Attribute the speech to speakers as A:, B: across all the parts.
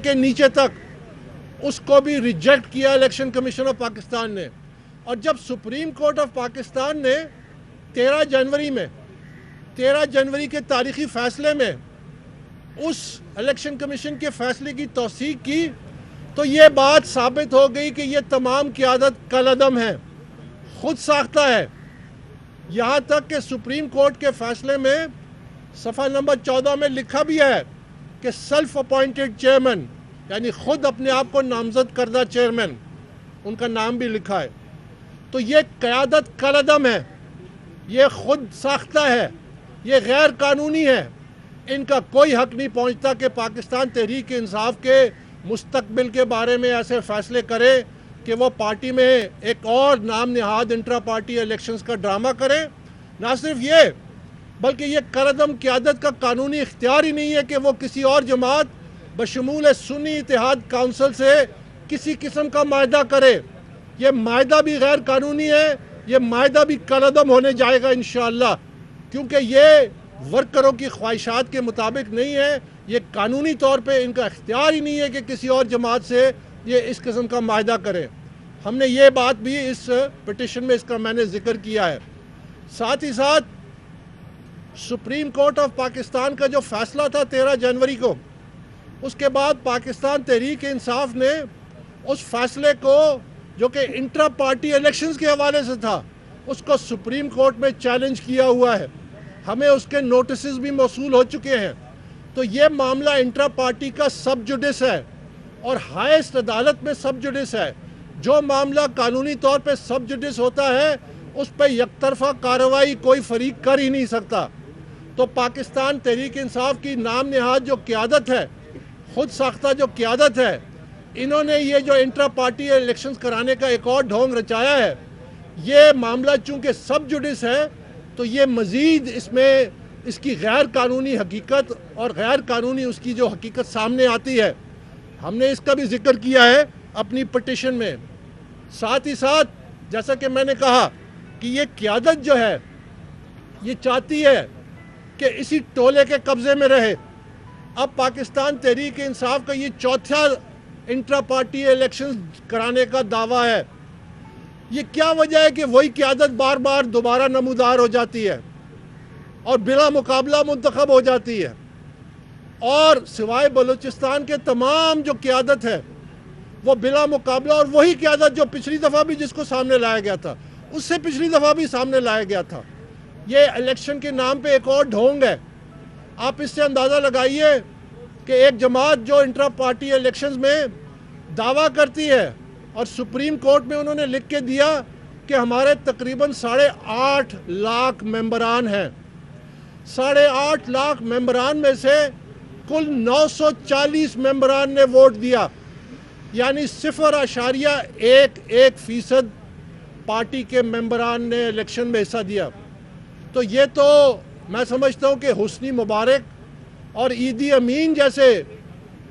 A: کے نیچے تک اس کو بھی ریجیکٹ کیا الیکشن کمیشن آف پاکستان نے. اور جب سپریم کورٹ آف پاکستان نے 13 جنوری کے تاریخی فیصلے میں اس الیکشن کمیشن کے فیصلے کی توثیق کی تو یہ بات ثابت ہو گئی کہ یہ تمام قیادت کالعدم ہے، خود ساختہ ہے. یہاں تک کہ سپریم کورٹ کے فیصلے میں صفحہ نمبر 14 میں لکھا بھی ہے کہ سیلف اپوائنٹڈ چیئرمین، یعنی خود اپنے آپ کو نامزد کردہ چیئرمین، ان کا نام بھی لکھا ہے. تو یہ قیادت کالعدم ہے، یہ خود ساختہ ہے، یہ غیر قانونی ہے. ان کا کوئی حق نہیں پہنچتا کہ پاکستان تحریک انصاف کے مستقبل کے بارے میں ایسے فیصلے کرے کہ وہ پارٹی میں ایک اور نام نہاد انٹرا پارٹی الیکشنز کا ڈرامہ کرے. نہ صرف یہ بلکہ یہ کالعدم قیادت کا قانونی اختیار ہی نہیں ہے کہ وہ کسی اور جماعت بشمول سنی اتحاد کونسل سے کسی قسم کا معاہدہ کرے. یہ معاہدہ بھی غیر قانونی ہے، یہ معاہدہ بھی کالعدم ہونے جائے گا انشاءاللہ، کیونکہ یہ ورکروں کی خواہشات کے مطابق نہیں ہے. یہ قانونی طور پہ ان کا اختیار ہی نہیں ہے کہ کسی اور جماعت سے یہ اس قسم کا معاہدہ کرے. ہم نے یہ بات بھی اس پٹیشن میں اس کا میں نے ذکر کیا ہے. ساتھ ہی ساتھ سپریم کورٹ آف پاکستان کا جو فیصلہ تھا 13 جنوری کو، اس کے بعد پاکستان تحریک انصاف نے اس فیصلے کو جو کہ انٹرا پارٹی الیکشنز کے حوالے سے تھا، اس کو سپریم کورٹ میں چیلنج کیا ہوا ہے. ہمیں اس کے نوٹسز بھی موصول ہو چکے ہیں. تو یہ معاملہ انٹرا پارٹی کا سب جوڈس ہے اور ہائیسٹ عدالت میں سب جوڈس ہے. جو معاملہ قانونی طور پہ سب جوڈس ہوتا ہے اس پہ یک طرفہ کارروائی کوئی فریق کر ہی نہیں سکتا. تو پاکستان تحریک انصاف کی نام نہاد جو قیادت ہے، خود ساختہ جو قیادت ہے، انہوں نے یہ جو انٹرا پارٹی الیکشنز کرانے کا ایک اور ڈھونگ رچایا ہے. یہ معاملہ چونکہ سب جوڈس ہے تو یہ مزید اس میں اس کی غیر قانونی حقیقت اور غیر قانونی اس کی جو حقیقت سامنے آتی ہے. ہم نے اس کا بھی ذکر کیا ہے اپنی پٹیشن میں. ساتھ ہی ساتھ جیسا کہ میں نے کہا کہ یہ قیادت جو ہے یہ چاہتی ہے کہ اسی ٹولے کے قبضے میں رہے. اب پاکستان تحریک انصاف کا یہ چوتھا انٹرا پارٹی الیکشن کرانے کا دعویٰ ہے. یہ کیا وجہ ہے کہ وہی قیادت بار بار دوبارہ نمودار ہو جاتی ہے اور بلا مقابلہ منتخب ہو جاتی ہے، اور سوائے بلوچستان کے تمام جو قیادت ہے وہ بلا مقابلہ، اور وہی قیادت جو پچھلی دفعہ بھی جس کو سامنے لایا گیا تھا، اس سے پچھلی دفعہ بھی سامنے لایا گیا تھا. یہ الیکشن کے نام پہ ایک اور ڈھونگ ہے. آپ اس سے اندازہ لگائیے کہ ایک جماعت جو انٹرا پارٹی الیکشنز میں دعویٰ کرتی ہے اور سپریم کورٹ میں انہوں نے لکھ کے دیا کہ ہمارے تقریباً 8.5 لاکھ ممبران ہیں. 8.5 لاکھ ممبران میں سے کل 940 ممبران نے ووٹ دیا، یعنی 0.11% پارٹی کے ممبران نے الیکشن میں حصہ دیا. تو یہ تو میں سمجھتا ہوں کہ حسنی مبارک اور عیدی امین جیسے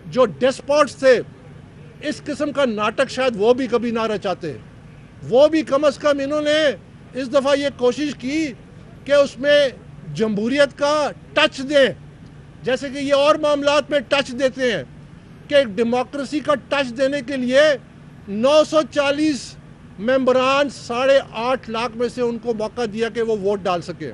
A: جو ڈیسپوٹس تھے، اس قسم کا ناٹک شاید وہ بھی کبھی نہ رچاتے. وہ بھی کم از کم انہوں نے اس دفعہ یہ کوشش کی کہ اس میں جمہوریت کا ٹچ دیں، جیسے کہ یہ اور معاملات میں ٹچ دیتے ہیں، کہ ایک ڈیموکریسی کا ٹچ دینے کے لیے 940 ممبران 8.5 لاکھ میں سے ان کو موقع دیا کہ وہ ووٹ ڈال سکے.